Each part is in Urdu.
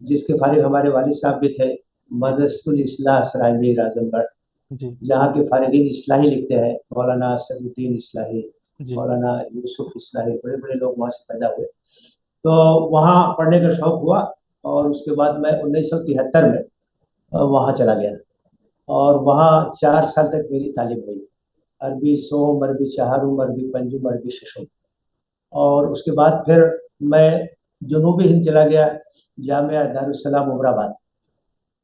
جس کے فارغ ہمارے والد صاحب بھی تھے، مدرسۃ الاصلاح سرائے میر اعظم گڑھ، جی جہاں کے فارغین اصلاحی لکھتے ہیں، مولانا اسد الدین اصلاحی، جی مولانا یوسف اصلاحی، بڑے بڑے لوگ وہاں سے پیدا ہوئے. تو وہاں پڑھنے کا شوق ہوا، اور اس کے بعد میں 1973 میں وہاں چلا گیا، اور وہاں 4 سال تک میری تعلیم ہوئی، عربی سوم، عربی چہارم، عربی پنجم، عربی ششم. اور اس کے بعد پھر میں جنوبی ہند چلا گیا، جامعہ دارالسلام عمر آباد،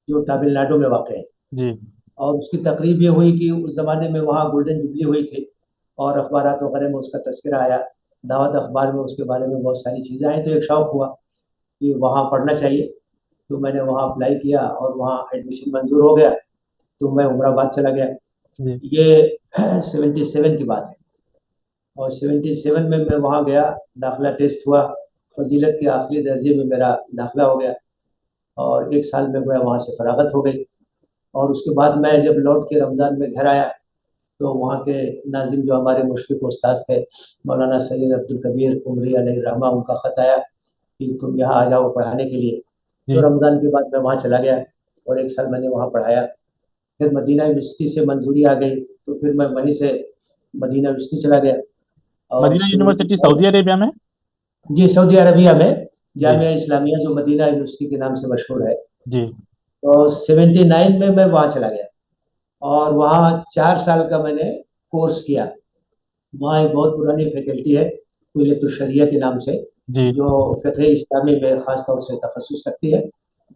جو تامل ناڈو میں واقع ہے. جی اور اس کی تقریب یہ ہوئی کہ اس زمانے میں وہاں گولڈن جبلی ہوئی تھی، اور اخبارات وغیرہ میں اس کا تذکرہ آیا، دعوت اخبار میں اس کے بارے میں بہت ساری چیزیں آئیں، تو ایک شوق ہوا کہ وہاں پڑھنا چاہیے. تو میں نے وہاں اپلائی کیا، اور وہاں ایڈمیشن منظور ہو گیا، تو میں عمر آباد چلا گیا. جی یہ 77 کی بات ہے. اور 77 میں وہاں گیا، داخلہ ٹیسٹ ہوا، فضیلت کے آخری درجے میں میرا داخلہ ہو گیا، اور 1 سال میں وہاں سے فراغت ہو گئی. اور اس کے بعد میں جب لوٹ کے رمضان میں گھر آیا، تو وہاں کے ناظم جو ہمارے مشفق استاذ تھے، مولانا سید عبد الکبیر عمری علیہ الرحمہ، ان کا خط آیا کہ تم یہاں آ جاؤ پڑھانے کے لیے. جی تو رمضان کے بعد میں وہاں چلا گیا، اور 1 سال میں نے وہاں پڑھایا. پھر مدینہ یونیورسٹی سے منظوری آ گئی، تو پھر میں وہیں سے مدینہ یونیورسٹی چلا گیا. اور مدینہ یونیورسٹی 79 سعودی عربیہ میں. جی، سعودی عربیہ میں جی جامعہ اسلامیہ، جو مدینہ یونیورسٹی کے نام سے مشہور ہے. جی تو 79 میں وہاں چلا گیا، اور وہاں 4 سال کا میں نے کورس کیا. وہاں ایک بہت پرانی فیکلٹی ہے، کلیت الشریعہ کے نام سے، جی جو فقہ اسلامی میں خاص طور سے تخصص رکھتی ہے.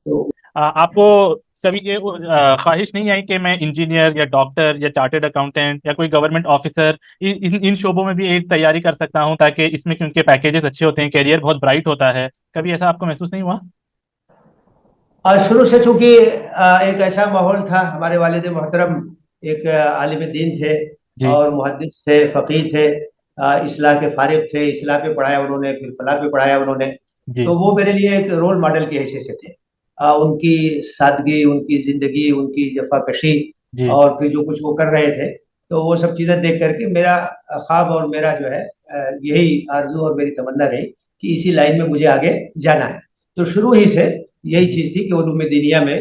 تو آپ کو کبھی یہ خواہش نہیں آئی کہ میں انجینئر یا ڈاکٹر یا چارٹرڈ اکاؤنٹنٹ یا کوئی گورنمنٹ آفیسر ان شعبوں میں بھی ایک تیاری کر سکتا ہوں، تاکہ اس میں کیونکہ پیکیجز اچھے ہوتے ہیں، کیریئر بہت برائٹ ہوتا ہے، کبھی ایسا آپ کو محسوس نہیں ہوا؟ اور شروع سے چونکہ ایک ایسا ماحول تھا، ہمارے والد محترم ایک عالم دین تھے، جی اور محدث تھے، فقیہ تھے، اصلاح کے فارغ تھے، اصلاح پہ پڑھایا انہوں نے، پھر فلاح پہ پڑھایا انہوں نے. جی تو وہ میرے لیے ایک رول ماڈل کی حیثیت سے تھے. ان کی سادگی، ان کی زندگی، ان کی جفا کشی، جی اور پھر جو کچھ وہ کر رہے تھے، تو وہ سب چیزیں دیکھ کر کے میرا خواب اور میرا جو ہے یہی آرزو اور میری تمنا رہی کہ اسی لائن میں مجھے آگے جانا ہے. تو شروع ہی سے یہی چیز تھی کہ علوم دینیا میں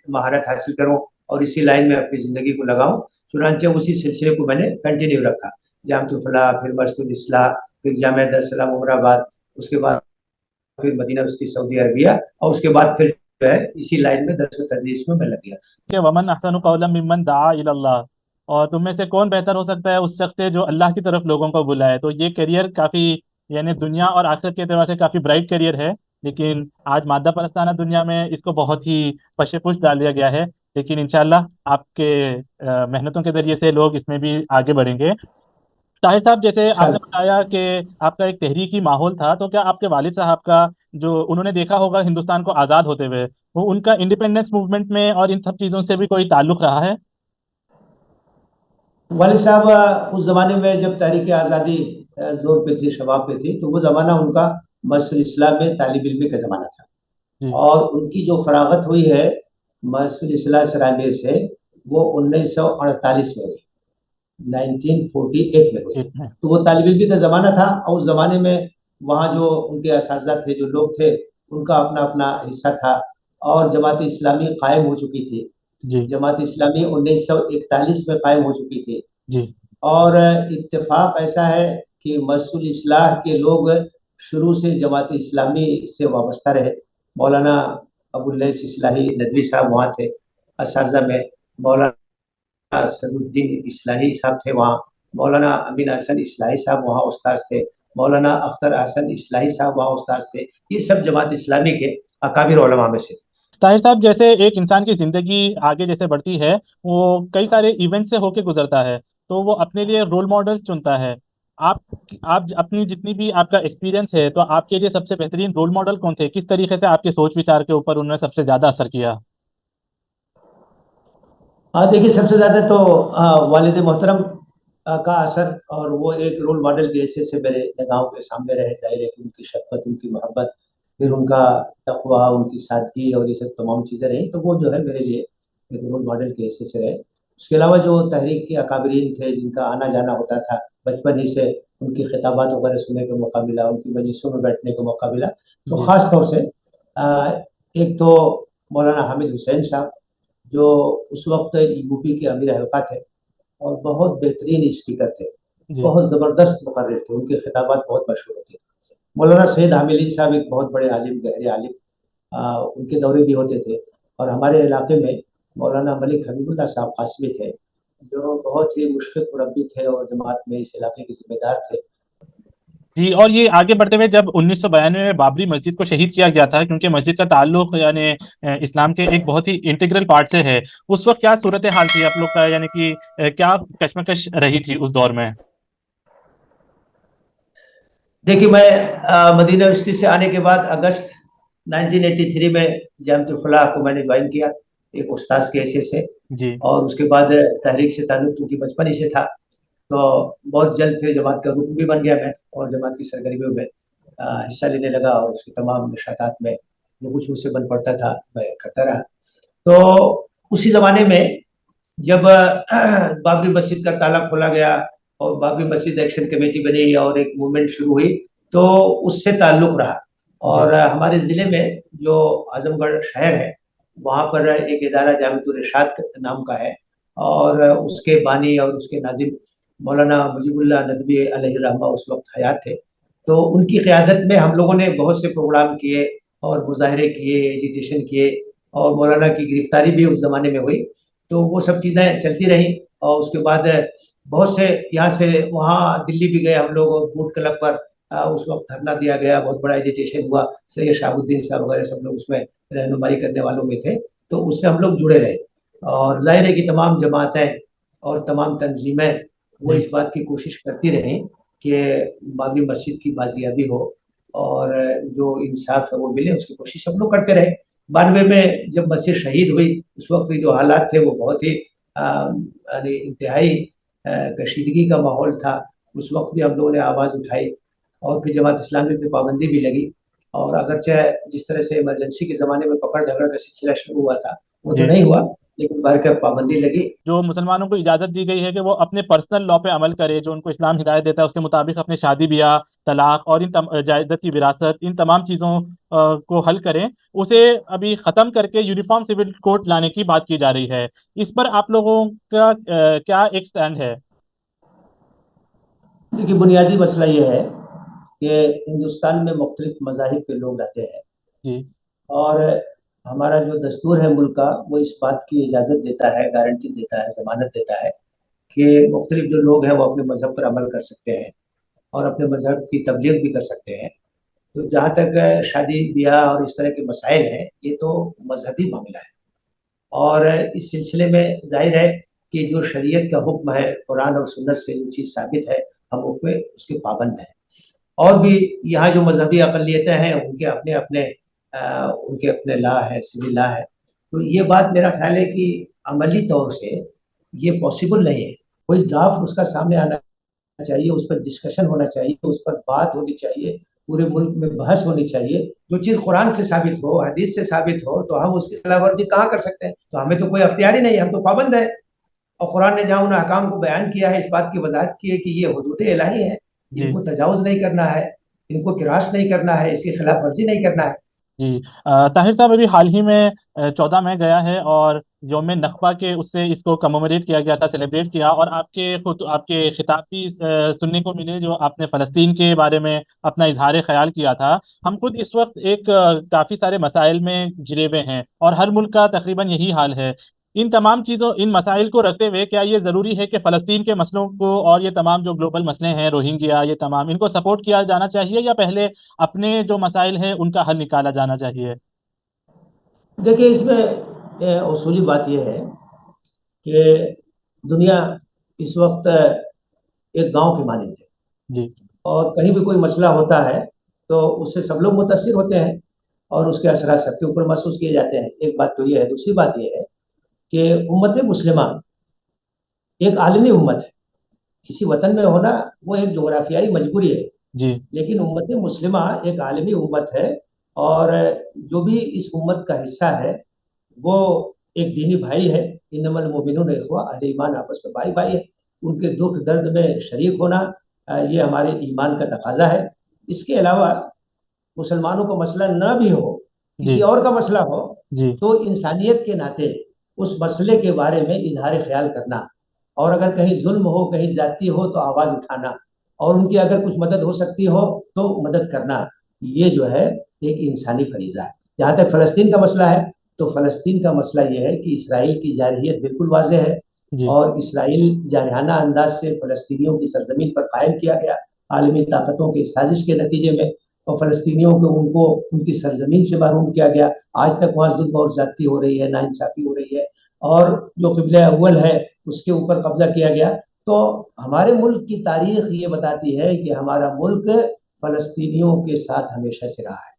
مہارت حاصل کروں، اور اسی لائن میں اپنی زندگی کو لگاؤں. چنانچہ اسی سلسلے کو میں نے کنٹینیو رکھا، جامعۃ الفلاح، پھر مسجد الاصلاح، پھر جامعہ دارالسلام عمر آباد، اس کے بعد پھر مدینہ یونیورسٹی سعودی عربیہ، اور اس کے بعد پھر جو ہے اسی لائن میں درس و تدریس میں لگ گیا. کہ ومن احسن قولا ممن دعا الی اللہ، اور تم میں سے کون بہتر ہو سکتا ہے اس شخص سے جو اللہ کی طرف لوگوں کو بلائے. تو یہ کیریئر کافی، یعنی دنیا اور آخرت کے اعتبار سے کافی برائٹ کیریئر ہے، لیکن آج مادہ پرستانہ دنیا میں اس کو بہت ہی پش پش ڈال دیا گیا ہے. لیکن انشاءاللہ آپ کے محنتوں کے ذریعے سے لوگ اس میں بھی آگے بڑھیں گے. طاہر صاحب، جیسے آپ نے بتایا کہ آپ کا ایک تحریکی ماحول تھا، تو کیا آپ کے والد صاحب کا، جو انہوں نے دیکھا ہوگا ہندوستان کو آزاد ہوتے ہوئے، وہ ان کا انڈیپینڈنس موومنٹ میں اور ان سب چیزوں سے بھی کوئی تعلق رہا ہے؟ والد صاحب اس زمانے میں جب تحریک آزادی زور پہ تھی، شباب پہ تھی، تو وہ زمانہ ان کا مسجد الاصلاح میں طالب علمی کا زمانہ تھا. جی اور ان کی جو فراغت ہوئی ہے مسجد الاصلاح سرائے سے، وہ 1948 میں ہوئی، 1948 میں ہوئی. ایک میں. تو وہ طالب علمی کا زمانہ تھا، اور اس زمانے میں وہاں جو ان کے اساتذہ تھے، جو لوگ تھے، ان کا اپنا اپنا حصہ تھا. اور جماعت اسلامی قائم ہو چکی تھی. جی جماعت اسلامی 1941 میں قائم ہو چکی تھی. جی اور اتفاق ایسا ہے کہ مسجد الاصلاح کے لوگ شروع سے جماعت اسلامی سے وابستہ رہے. مولانا ابو اللیث اصلاحی ندوی صاحب وہاں تھے اساتذہ میں، مولانا اسد الدین اصلاحی صاحب تھے وہاں، مولانا امین حسن اصلاحی صاحب وہاں استاد تھے، مولانا اختر حسن اصلاحی صاحب وہاں استاد تھے. یہ سب جماعت اسلامی کے اکابر علماء میں سے. طاہر صاحب، جیسے ایک انسان کی زندگی آگے جیسے بڑھتی ہے، وہ کئی سارے ایونٹ سے ہو کے گزرتا ہے، تو وہ اپنے لیے رول ماڈلز چنتا ہے. آپ آپ اپنی جتنی بھی آپ کا ایکسپیرینس ہے، تو آپ کے لیے سب سے بہترین رول ماڈل کون تھے؟ کس طریقے سے آپ کے سوچ وچار کے اوپر انہوں نے سب سے زیادہ اثر کیا؟ دیکھیے، سب سے زیادہ تو والد محترم کا اثر، اور وہ ایک رول ماڈل کی حیثیت سے میرے نگاہوں کے سامنے رہے. ظاہر ہے کہ ان کی شفقت، ان کی محبت، پھر ان کا تقویٰ، ان کی سادگی، اور یہ سب تمام چیزیں رہیں، تو وہ جو ہے میرے لیے ایک رول ماڈل کی حیثیت سے رہے. اس کے علاوہ جو تحریک کے اکابرین تھے، جن کا آنا جانا ہوتا تھا بچپن ہی سے، ان کی خطابات وغیرہ سننے کا موقع ملا، ان کی مجلسوں میں بیٹھنے کا موقع ملا، تو جی خاص طور سے ایک تو مولانا حامد حسین صاحب جو اس وقت UP کے امیر حلقہ تھے اور بہت بہترین اسپیکر تھے، جی بہت زبردست مقرر تھے، ان کے خطابات بہت مشہور تھے۔ مولانا سید حامد علی صاحب ایک بہت بڑے عالم، گہرے عالم، ان کے دورے بھی ہوتے تھے۔ اور ہمارے علاقے میں مولانا ملک حبیب اللہ صاحب قاسمی تھے جو بہت ہی مشفق مربی تھے اور جماعت میں اس علاقے کے ذمہ دار تھے۔ جی، اور یہ آگے بڑھتے ہوئے جب 1992 میں بابری مسجد کو شہید کیا گیا تھا، کیونکہ مسجد کا تعلق یعنی اسلام کے ایک بہت ہی انٹیگرل پارٹ سے ہے، اس وقت کیا صورتحال تھی آپ لوگ کا، یعنی کہ کیا کشمکش رہی تھی اس دور میں؟ دیکھیے، میں مدینہ یونیورسٹی سے آنے کے بعد اگست 1983 میں جامعۃ الفلاح کو میں نے جوائن کیا ایک استاذ کے حیثیت سے، جی اور اس کے بعد تحریک سے تعلق کیونکہ بچپن ہی سے تھا تو بہت جلد پھر جماعت کا رکن بھی بن گیا میں، اور جماعت کی سرگرمیوں میں حصہ لینے لگا، اور اس کے تمام نشاطات میں جو کچھ مجھ سے بن پڑتا تھا میں کرتا رہا۔ تو اسی زمانے میں جب بابری مسجد کا تالا کھولا گیا اور بابری مسجد ایکشن کمیٹی بنی اور ایک موومنٹ شروع ہوئی تو اس سے تعلق رہا، جی اور ہمارے ضلع میں جو اعظم گڑھ شہر ہے وہاں پر ایک ادارہ جامعۃ الرشاد نام کا ہے، اور اس کے بانی اور اس کے ناظم مولانا مجیب اللہ ندوی علیہ الرحمہ اس وقت حیات تھے۔ تو ان کی قیادت میں ہم لوگوں نے بہت سے پروگرام کیے اور مظاہرے کیے، ایجیٹیشن کیے، اور مولانا کی گرفتاری بھی اس زمانے میں ہوئی۔ تو وہ سب چیزیں چلتی رہیں، اور اس کے بعد بہت سے یہاں سے وہاں دلی بھی گئے ہم لوگ بوٹ کلب پر، اس وقت دھرنا دیا گیا، بہت بڑا ایجیٹیشن ہوا، سید شہاب الدین صاحب وغیرہ سب لوگ اس میں رہنمائی کرنے والوں میں تھے، تو اس سے ہم لوگ جڑے رہے۔ اور ظاہر ہے کہ تمام جماعتیں اور تمام تنظیمیں وہ جی اس بات کی کوشش کرتی رہیں کہ بابری مسجد کی بازیابی ہو اور جو انصاف ہے وہ ملے، اس کی کوشش ہم لوگ کرتے رہے۔ 92 میں جب مسجد شہید ہوئی اس وقت جو حالات تھے وہ بہت ہی یعنی انتہائی کشیدگی کا ماحول تھا۔ اس وقت بھی ہم لوگوں نے آواز اٹھائی، اور پھر جماعت اسلامی پہ پابندی بھی لگی، اور اگرچہ جس طرح سے ایمرجنسی کے زمانے میں پکڑ دھکڑ کا سلسلہ شروع ہوا تھا وہ تو جی نہیں ہوا، لیکن بہر کے پابندی لگی۔ جو مسلمانوں کو اجازت دی گئی ہے کہ وہ اپنے پرسنل لا پہ عمل کرے، جو ان کو اسلام ہدایت دیتا ہے اس کے مطابق اپنے شادی بیاہ، طلاق اور ان جائیداد کی وراثت، ان تمام چیزوں کو حل کریں، اسے ابھی ختم کر کے یونیفارم سول کوڈ لانے کی بات کی جا رہی ہے۔ اس پر آپ لوگوں کا کیا ایک سٹینڈ ہے؟ دیکھیے، بنیادی مسئلہ یہ ہے کہ ہندوستان میں مختلف مذاہب کے لوگ رہتے ہیں، جی اور ہمارا جو دستور ہے ملک کا وہ اس بات کی اجازت دیتا ہے، گارنٹی دیتا ہے، ضمانت دیتا ہے کہ مختلف جو لوگ ہیں وہ اپنے مذہب پر عمل کر سکتے ہیں اور اپنے مذہب کی تبلیغ بھی کر سکتے ہیں۔ تو جہاں تک شادی بیاہ اور اس طرح کے مسائل ہیں یہ تو مذہبی معاملہ ہے، اور اس سلسلے میں ظاہر ہے کہ جو شریعت کا حکم ہے، قرآن اور سنت سے جو چیز ثابت ہے ہم اس کے پابند ہیں۔ اور بھی یہاں جو مذہبی اقلیتیں ہیں ان کے اپنے لا ہے، سول لا ہے۔ تو یہ بات میرا خیال ہے کہ عملی طور سے یہ پاسبل نہیں ہے۔ کوئی ڈرافٹ اس کا سامنے آنا چاہیے، اس پر ڈسکشن ہونا چاہیے، اس پر بات ہونی چاہیے، پورے ملک میں بحث ہونی چاہیے۔ جو چیز قرآن سے ثابت ہو، حدیث سے ثابت ہو، تو ہم اس کی خلاف ورزی کہاں کر سکتے ہیں؟ تو ہمیں تو کوئی اختیار ہی نہیں ہے، ہم تو پابند ہیں۔ اور قرآن نے جہاں ان احکام کو بیان کیا ہے اس بات کی وضاحت کی ہے کہ یہ حدود الہی ہیں، ان جی کو تجاوز نہیں کرنا ہے، ان کو کراس نہیں کرنا ہے، اس کی خلاف ورزی نہیں کرنا ہے۔ جی طاہر صاحب، ابھی حال ہی میں 14 مئی گیا ہے اور یوم نقبہ کے اس سے اس کو کمومریٹ کیا گیا تھا، سیلیبریٹ کیا، اور آپ کے خطاب بھی سننے کو ملے جو آپ نے فلسطین کے بارے میں اپنا اظہار خیال کیا تھا۔ ہم خود اس وقت ایک کافی سارے مسائل میں گھرے ہوئے ہیں، اور ہر ملک کا تقریباً یہی حال ہے۔ ان تمام چیزوں، ان مسائل کو رکھتے ہوئے کیا یہ ضروری ہے کہ فلسطین کے مسئلوں کو اور یہ تمام جو گلوبل مسئلے ہیں، روہنگیا، یہ تمام ان کو سپورٹ کیا جانا چاہیے، یا پہلے اپنے جو مسائل ہیں ان کا حل نکالا جانا چاہیے؟ دیکھیے، اس میں اصولی بات یہ ہے کہ دنیا اس وقت ایک گاؤں کی مانند ہے، جی اور کہیں بھی کوئی مسئلہ ہوتا ہے تو اس سے سب لوگ متاثر ہوتے ہیں اور اس کے اثرات سب کے اوپر محسوس کیے جاتے ہیں۔ ایک بات تو یہ ہے۔ دوسری بات یہ ہے کہ امت مسلمہ ایک عالمی امت ہے، کسی وطن میں ہونا وہ ایک جغرافیائی مجبوری ہے، جی لیکن امت مسلمہ ایک عالمی امت ہے، اور جو بھی اس امت کا حصہ ہے وہ ایک دینی بھائی ہے۔ انما المؤمنون اخوہ، اہل ایمان آپس میں بھائی بھائی ہے، ان کے دکھ درد میں شریک ہونا یہ ہمارے ایمان کا تقاضا ہے۔ اس کے علاوہ مسلمانوں کو مسئلہ نہ بھی ہو کسی اور کا مسئلہ ہو جی تو انسانیت کے ناطے اس مسئلے کے بارے میں اظہار خیال کرنا، اور اگر کہیں ظلم ہو، کہیں زیادتی ہو تو آواز اٹھانا، اور ان کی اگر کچھ مدد ہو سکتی ہو تو مدد کرنا، یہ جو ہے ایک انسانی فریضہ ہے۔ جہاں تک فلسطین کا مسئلہ ہے تو فلسطین کا مسئلہ یہ ہے کہ اسرائیل کی جارحیت بالکل واضح ہے، جی اور اسرائیل جارحانہ انداز سے فلسطینیوں کی سرزمین پر قائم کیا گیا عالمی طاقتوں کے سازش کے نتیجے میں، اور فلسطینیوں کو ان کی سرزمین سے محروم کیا گیا۔ آج تک وہاں ظلم اور زیادتی ہو رہی ہے، ناانصافی ہو رہی ہے، اور جو قبلہ اول ہے اس کے اوپر قبضہ کیا گیا۔ تو ہمارے ملک کی تاریخ یہ بتاتی ہے کہ ہمارا ملک فلسطینیوں کے ساتھ ہمیشہ سے رہا ہے،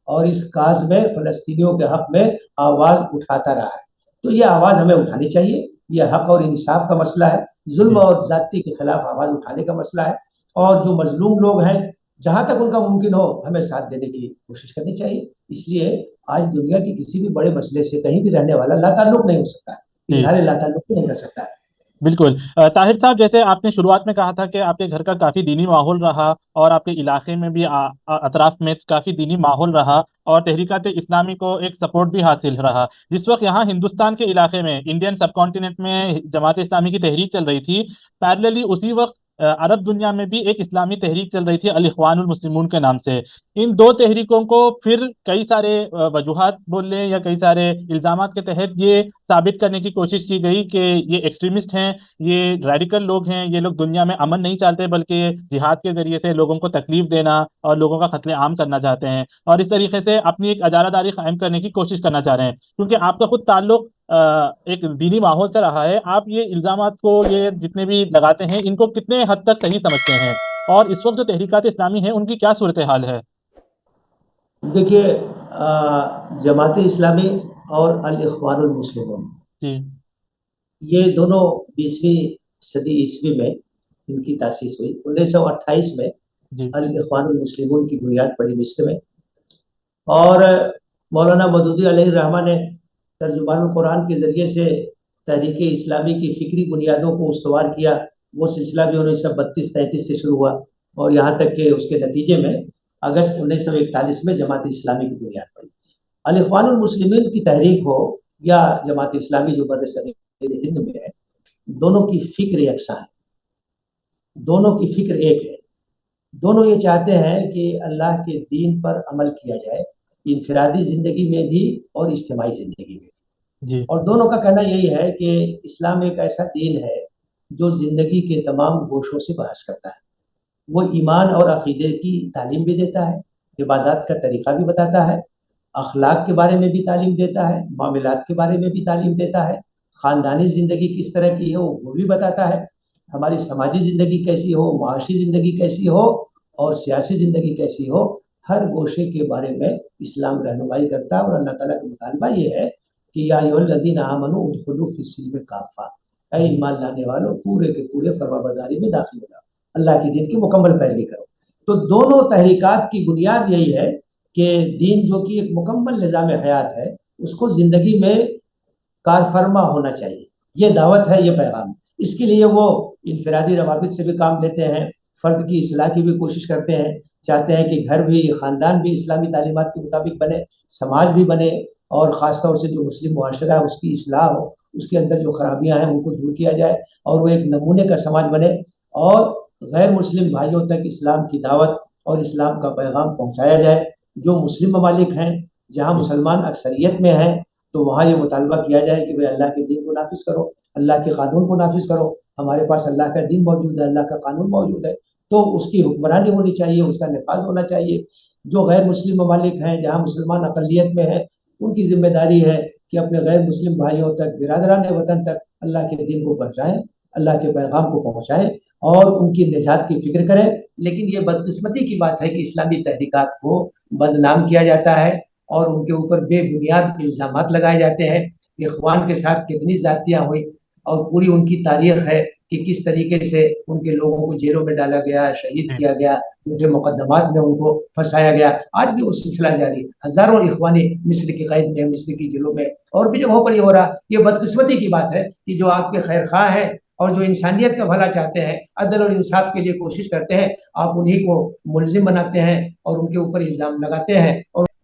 اور اس کاز میں فلسطینیوں کے حق میں آواز اٹھاتا رہا ہے۔ تو یہ آواز ہمیں اٹھانی چاہیے، یہ حق اور انصاف کا مسئلہ ہے، ظلم اور زیادتی کے خلاف آواز اٹھانے کا مسئلہ ہے، اور جو مظلوم لوگ ہیں جہاں تک ان کا ممکن ہو ہمیں ساتھ دینے کی کوشش کرنی چاہیے۔ اس لیے آج دنیا کے کسی بھی بڑے مسئلے سے کہیں بھی رہنے والا لا تعلق نہیں ہو سکتا ہے، جی اظہار لا تعلق نہیں کر سکتا ہے۔ بالکل طاہر صاحب، جیسے آپ نے شروعات میں کہا تھا کہ آپ کے گھر کا کافی دینی ماحول رہا اور آپ کے علاقے میں بھی اطراف میں کافی دینی ماحول رہا اور تحریکات اسلامی کو ایک سپورٹ بھی حاصل رہا، جس وقت یہاں ہندوستان کے علاقے میں انڈین سب کانٹیننٹ میں جماعت اسلامی کی تحریک چل رہی تھی، پیرللی اسی وقت عرب دنیا میں بھی ایک اسلامی تحریک چل رہی تھی الاخوان المسلمون کے نام سے۔ ان دو تحریکوں کو پھر کئی سارے وجوہات بول لیں یا کئی سارے الزامات کے تحت یہ ثابت کرنے کی کوشش کی گئی کہ یہ ایکسٹریمسٹ ہیں، یہ ریڈیکل لوگ ہیں، یہ لوگ دنیا میں امن نہیں چاہتے بلکہ جہاد کے ذریعے سے لوگوں کو تکلیف دینا اور لوگوں کا قتل عام کرنا چاہتے ہیں، اور اس طریقے سے اپنی ایک اجارہ داری قائم کرنے کی کوشش کرنا چاہ رہے ہیں۔ کیونکہ آپ کا خود تعلق ایک دینی ماحول سے رہا ہے، آپ یہ الزامات کو، یہ جتنے بھی لگاتے ہیں، ان کو کتنے حد تک صحیح سمجھتے ہیں، اور اس وقت جو تحریکات اسلامی ہیں ان کی کیا صورتحال ہے؟ دیکھیے، جماعت اسلامی اور الاخوان المسلمون جی یہ دونوں 20ویں صدی عیسوی میں ان کی تاسیس ہوئی۔ 1928 میں جی الاخوان المسلمون کی بنیاد پڑی مصر میں، اور مولانا مودودی علیہ الرحمہ نے ترجمان القرآن کے ذریعے سے تحریک اسلامی کی فکری بنیادوں کو استوار کیا۔ وہ سلسلہ بھی 1932-33 سے شروع ہوا، اور یہاں تک کہ اس کے نتیجے میں اگست 1941 میں جماعت اسلامی کی بنیاد پڑی۔ الاخوان المسلمین کی تحریک ہو یا جماعت اسلامی جو برصغیر ہند میں ہے، دونوں کی فکر یکساں ہے، دونوں کی فکر ایک ہے۔ دونوں یہ چاہتے ہیں کہ اللہ کے دین پر عمل کیا جائے، انفرادی زندگی میں بھی اور اجتماعی زندگی میں بھی۔ جی اور دونوں کا کہنا یہی ہے کہ اسلام ایک ایسا دین ہے جو زندگی کے تمام گوشوں سے بحث کرتا ہے۔ وہ ایمان اور عقیدے کی تعلیم بھی دیتا ہے، عبادات کا طریقہ بھی بتاتا ہے، اخلاق کے بارے میں بھی تعلیم دیتا ہے، معاملات کے بارے میں بھی تعلیم دیتا ہے، خاندانی زندگی کس طرح کی ہے وہ بھی بتاتا ہے، ہماری سماجی زندگی کیسی ہو، معاشی زندگی کیسی ہو، اور سیاسی زندگی کیسی ہو، ہر گوشے کے بارے میں اسلام رہنمائی کرتا ہے۔ اور اللہ تعالیٰ کا مطالبہ یہ ہے کہ یا ایھا الذین آمنوا ادخلوا فی السلم کافہ، اے جی ایمان لانے والوں پورے کے پورے فرمانبرداری میں داخل ہو جاؤ، اللہ کے دین کی مکمل پیروی کرو۔ تو دونوں تحریکات کی بنیاد یہی ہے کہ دین جو کہ ایک مکمل نظام حیات ہے، اس کو زندگی میں کار فرما ہونا چاہیے۔ یہ دعوت ہے، یہ پیغام۔ اس کے لیے وہ انفرادی روابط سے بھی کام لیتے ہیں، فرد کی اصلاح کی بھی کوشش کرتے ہیں، چاہتے ہیں کہ گھر بھی، خاندان بھی اسلامی تعلیمات کے مطابق بنے، سماج بھی بنے، اور خاص طور سے جو مسلم معاشرہ ہے اس کی اصلاح ہو، اس کے اندر جو خرابیاں ہیں ان کو دور کیا جائے، اور وہ ایک نمونے کا سماج بنے، اور غیر مسلم بھائیوں تک اسلام کی دعوت اور اسلام کا پیغام پہنچایا جائے۔ جو مسلم ممالک ہیں جہاں مسلمان اکثریت میں ہیں تو وہاں یہ مطالبہ کیا جائے کہ بھئی اللہ کے دین کو نافذ کرو، اللہ کے قانون کو نافذ کرو، ہمارے پاس اللہ کا دین موجود ہے، اللہ کا قانون موجود ہے، تو اس کی حکمرانی ہونی چاہیے، اس کا نفاذ ہونا چاہیے۔ جو غیر مسلم ممالک ہیں جہاں مسلمان اقلیت میں ہیں، ان کی ذمہ داری ہے کہ اپنے غیر مسلم بھائیوں تک، برادران وطن تک اللہ کے دین کو پہنچائیں، اللہ کے پیغام کو پہنچائیں، اور ان کی نجات کی فکر کریں۔ لیکن یہ بدقسمتی کی بات ہے کہ اسلامی تحریکات کو بدنام کیا جاتا ہے اور ان کے اوپر بے بنیاد الزامات لگائے جاتے ہیں۔ اخوان کے ساتھ کتنی زیادتیاں ہوئی، اور پوری ان کی تاریخ ہے کہ کس طریقے سے ان کے لوگوں کو جیلوں میں ڈالا گیا، شہید کیا گیا، ان کے مقدمات میں ان کو پھنسایا گیا۔ آج بھی وہ سلسلہ جاری، ہزاروں اخوانی مصر کی قید میں، مصر کی جیلوں میں اور بھی جگہوں پر یہ ہو رہا۔ یہ بدقسمتی کی بات ہے کہ جو آپ کے خیر خواہ ہیں اور جو انسانیت کا بھلا چاہتے ہیں، عدل اور انصاف کے لیے کوشش کرتے ہیں، آپ انہی کو ملزم بناتے ہیں اور ان کے اوپر الزام لگاتے ہیں، اور